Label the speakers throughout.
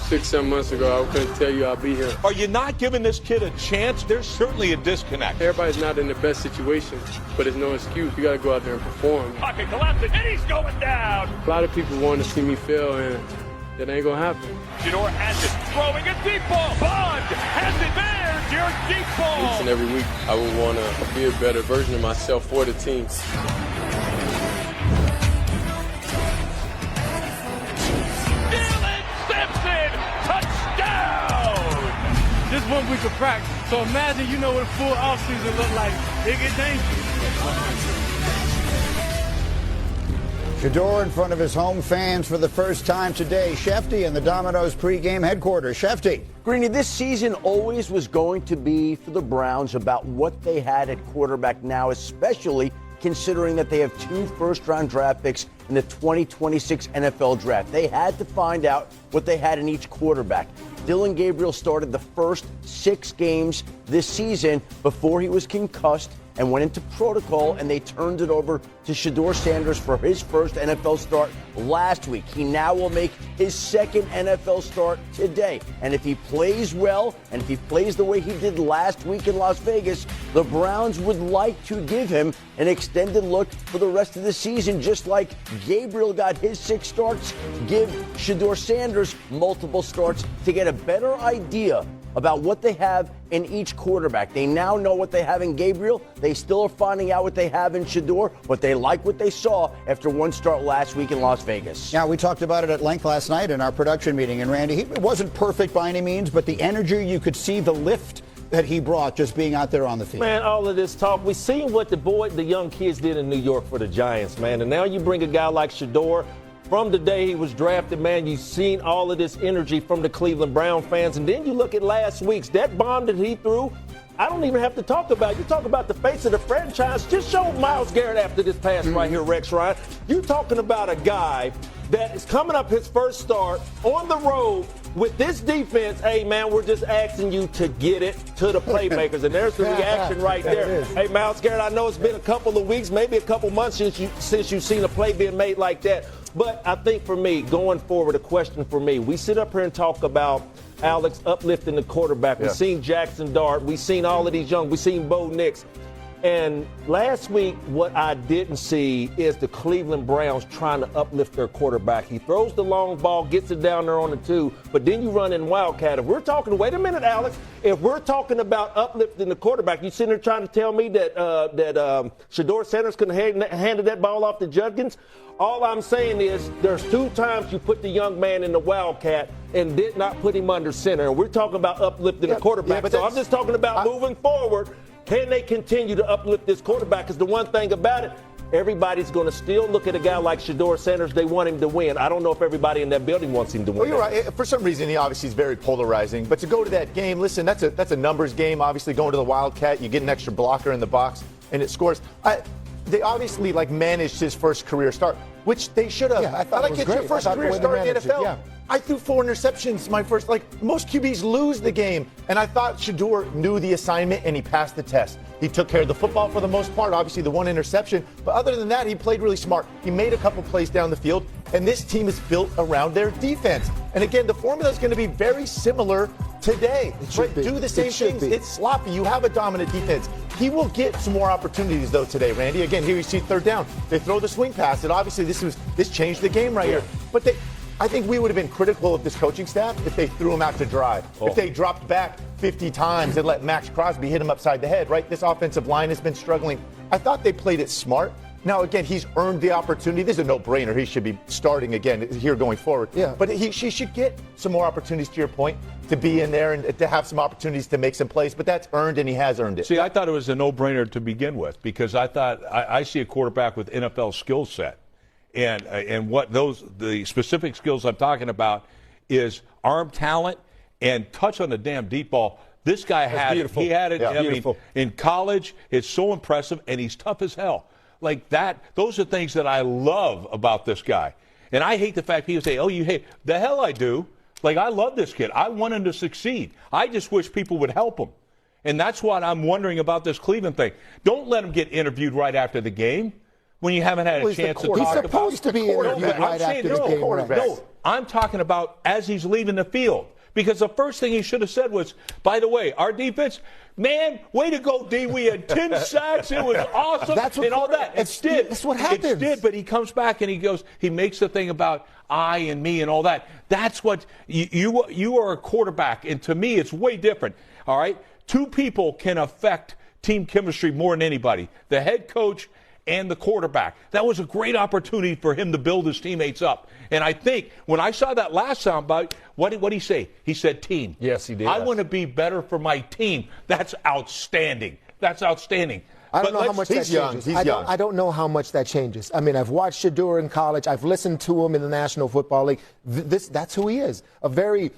Speaker 1: 6-7 months ago, I couldn't tell you I'll be here.
Speaker 2: Are you not giving this kid a chance? There's certainly a disconnect.
Speaker 1: Everybody's not in the best situation, but it's no excuse. You got to go out there and perform.
Speaker 3: Pocket collapsing, and he's going down.
Speaker 1: A lot of people want to see me fail, and that ain't going to happen.
Speaker 3: Shedeur has it, throwing a deep ball. Bond has it, there's your deep ball.
Speaker 1: Each and every week, I would want to be a better version of myself for the team.
Speaker 4: Just 1 week of practice. So imagine, you know what a full offseason look like. It get dangerous.
Speaker 5: Shedeur in front of his home fans for the first time today. Shefty in the Domino's pregame headquarters. Shefty.
Speaker 6: Greeny, this season always was going to be for the Browns about what they had at quarterback now, especially considering that they have 2 first-round draft picks in the 2026 NFL draft. They had to find out what they had in each quarterback. Dillon Gabriel started the first 6 games this season before he was concussed and went into protocol, and they turned it over to Shedeur Sanders for his first NFL start last week. He now will make his second NFL start today. And if he plays well, and if he plays the way he did last week in Las Vegas, the Browns would like to give him an extended look for the rest of the season, just like Gabriel got his 6 starts. Give Shedeur Sanders multiple starts to get a better idea about what they have in each quarterback. They now know what they have in Gabriel. They still are finding out what they have in Shedeur, but they like what they saw after 1 start last week in Las Vegas.
Speaker 5: Yeah, we talked about it at length last night in our production meeting. And Randy, it wasn't perfect by any means, but the energy, you could see the lift that he brought just being out there on the field.
Speaker 7: Man, all of this talk, we seen what the young kids did in New York for the Giants, man. And now you bring a guy like Shedeur. From the day he was drafted, man, you've seen all of this energy from the Cleveland Brown fans. And then you look at last week's, that bomb that he threw, I don't even have to talk about it. You talk about the face of the franchise. Just show Myles Garrett after this pass right here, Rex Ryan. You're talking about a guy that is coming up his first start on the road with this defense. Hey, man, we're just asking you to get it to the playmakers. And there's the reaction right there. Hey, Myles Garrett, I know it's been a couple of weeks, maybe a couple months since you've seen a play being made like that. But I think for me, going forward, a question for me, we sit up here and talk about Alex uplifting the quarterback. We've seen Jackson Dart. We've seen all of these young. We've seen Bo Nix. And last week, what I didn't see is the Cleveland Browns trying to uplift their quarterback. He throws the long ball, gets it down there on the 2, but then you run in Wildcat. If we're talking, wait a minute, Alex, if we're talking about uplifting the quarterback, you sitting there trying to tell me that Shedeur Sanders could have handed that ball off to Judkins? All I'm saying is there's 2 times you put the young man in the Wildcat and did not put him under center. And we're talking about uplifting the quarterback. So I'm just talking about moving forward. Can they continue to uplift this quarterback? Because the one thing about it, everybody's going to still look at a guy like Shedeur Sanders. They want him to win. I don't know if everybody in that building wants him to win.
Speaker 8: Well, you're right. For some reason, he obviously is very polarizing. But to go to that game, listen, that's a numbers game. Obviously, going to the Wildcat, you get an extra blocker in the box, and it scores. They obviously managed his first career start, which they should have.
Speaker 5: Yeah, I thought it was
Speaker 8: get
Speaker 5: great.
Speaker 8: your first
Speaker 5: I thought
Speaker 8: career
Speaker 5: the way
Speaker 8: start in the
Speaker 5: they managed it,
Speaker 8: NFL.
Speaker 5: yeah.
Speaker 8: I threw 4 interceptions my first. Most QBs lose the game, and I thought Shedeur knew the assignment and he passed the test. He took care of the football for the most part. Obviously, the 1 interception, but other than that, he played really smart. He made a couple plays down the field, and this team is built around their defense. And again, the formula is going to be very similar today. Do the same things. It's sloppy. You have a dominant defense. He will get some more opportunities though today, Randy. Again, here you see 3rd down. They throw the swing pass, and obviously this changed the game right here. But I think we would have been critical of this coaching staff if they threw him out to dry. If they dropped back 50 times and let Max Crosby hit him upside the head, right? This offensive line has been struggling. I thought they played it smart. Now, again, he's earned the opportunity. This is a no-brainer. He should be starting again here going forward. Yeah. But she should get some more opportunities, to your point, to be in there and to have some opportunities to make some plays. But that's earned, and he has earned it.
Speaker 2: See, I thought it was a no-brainer to begin with because I thought I see a quarterback with NFL skill set. And what the specific skills I'm talking about is arm talent and touch on the damn deep ball. This guy had it. He had it. I mean, in college, it's so impressive, and he's tough as hell. Like that, those are things that I love about this guy. And I hate the fact people say, oh, you hate. The hell I do. Like, I love this kid. I want him to succeed. I just wish people would help him. And that's what I'm wondering about this Cleveland thing. Don't let him get interviewed right after the game. when you haven't had a chance to talk about it?
Speaker 9: He's supposed to be interviewed right after the game.
Speaker 2: No, I'm talking about as he's leaving the field. Because the first thing he should have said was, by the way, our defense, man, way to go, D. We had 10 sacks. It was awesome and all that.
Speaker 9: That's what happens.
Speaker 2: But he comes back and he goes, he makes the thing about I and me and all that. That's what you are a quarterback. And to me, it's way different. All right? Two people can affect team chemistry more than anybody, the head coach and the quarterback. That was a great opportunity for him to build his teammates up. And I think when I saw that last soundbite, what did he say? He said team.
Speaker 7: Yes, he did.
Speaker 2: I want to be better for my team. That's outstanding. That's outstanding.
Speaker 9: I don't know how much that changes. I don't know how much that changes. I mean, I've watched Shedeur in college. I've listened to him in the National Football League. That's who he is. A very,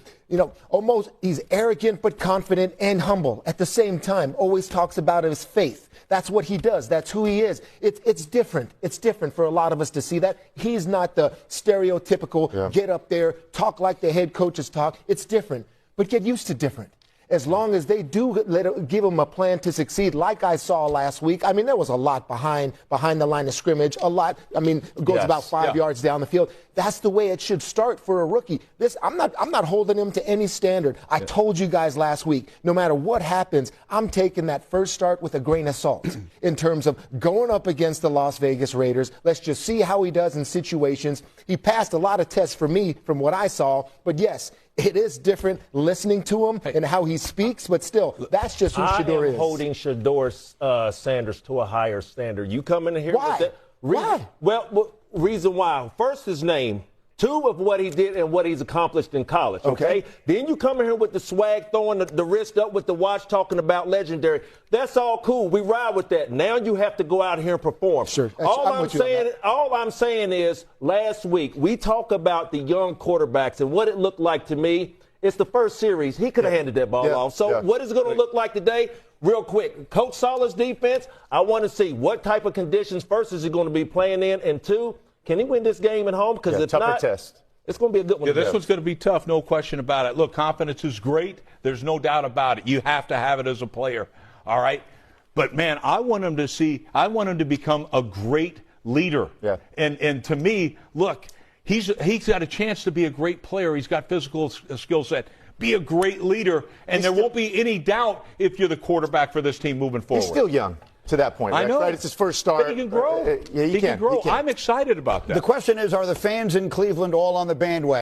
Speaker 9: almost he's arrogant but confident and humble at the same time. Always talks about his faith. That's what he does. That's who he is. It's different. It's different for a lot of us to see that. He's not the stereotypical get up there, talk like the head coaches talk. It's different. But get used to different. As long as they do give him a plan to succeed, like I saw last week. I mean, there was a lot behind the line of scrimmage. A lot. I mean, it goes about 5 yards down the field. That's the way it should start for a rookie. I'm not holding him to any standard. I told you guys last week, no matter what happens, I'm taking that first start with a grain of salt in terms of going up against the Las Vegas Raiders. Let's just see how he does in situations. He passed a lot of tests for me from what I saw, but yes, it is different listening to him and how he speaks, but still, that's just who Shedeur is.
Speaker 7: I am holding Shedeur Sanders to a higher standard. You come in here
Speaker 9: Why?
Speaker 7: with that.
Speaker 9: Why?
Speaker 7: Well, reason why. First, his name. Two, of what he did and what he's accomplished in college, okay? Then you come in here with the swag, throwing the wrist up with the watch, talking about legendary. That's all cool. We ride with that. Now you have to go out here and perform.
Speaker 9: Sure.
Speaker 7: All I'm saying is last week we talk about the young quarterbacks and what it looked like to me. It's the first series. He could have handed that ball off. So what is it going to look like today? Real quick, Coach Saleh's defense, I want to see what type of conditions first is he going to be playing in, and two, can he win this game at home? Because if not,
Speaker 8: test.
Speaker 7: It's going to be a good one.
Speaker 2: Yeah, this one's going to be tough, no question about it. Look, confidence is great. There's no doubt about it. You have to have it as a player, all right? But, man, I want him to become a great leader.
Speaker 8: Yeah.
Speaker 2: And to me, look, he's got a chance to be a great player. He's got physical skill set. Be a great leader, and there won't be any doubt if you're the quarterback for this team moving forward.
Speaker 8: He's still young to that point,
Speaker 2: I know.
Speaker 8: right? It's his first start.
Speaker 2: But he can grow.
Speaker 8: Yeah, he can
Speaker 2: grow.
Speaker 8: He can.
Speaker 2: I'm excited about that.
Speaker 5: The question is, are the fans in Cleveland all on the bandwagon?